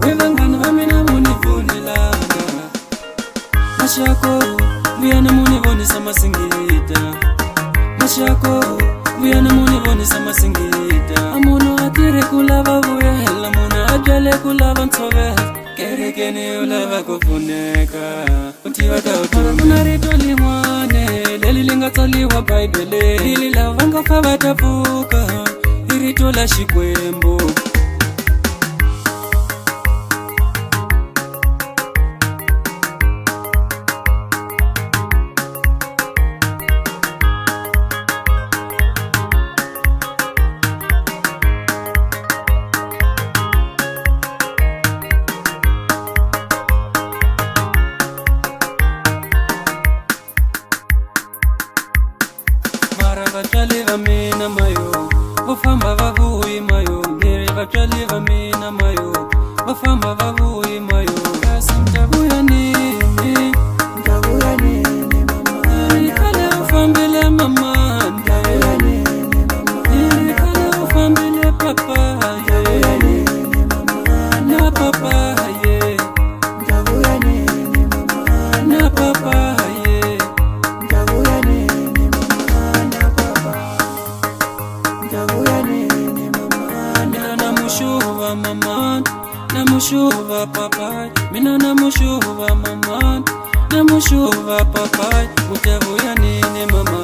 wevangani vamina munivunilanga mashako vuyana munivonisa masingita mashako vuyana munivonisa masingita amuno atire kulava vuyela muna ajale kulava ntsovela kerekeni ulava kufuneka utivatautuna rito limwane leli lingatsaliwa bhaibhele ili lava nga fa va ta pfuka i rito la Xikwembu vatswali va mina mayo vo famba va vuyi mayo ngeri vatswali va mina mayo vo famba va vuyi mayo kasi mtavuya nini mama ikale ufambile mama ikale ufambile papa na papa na papa mama namushuva papa mina namushuva mama namushuva papa utavuya nini mama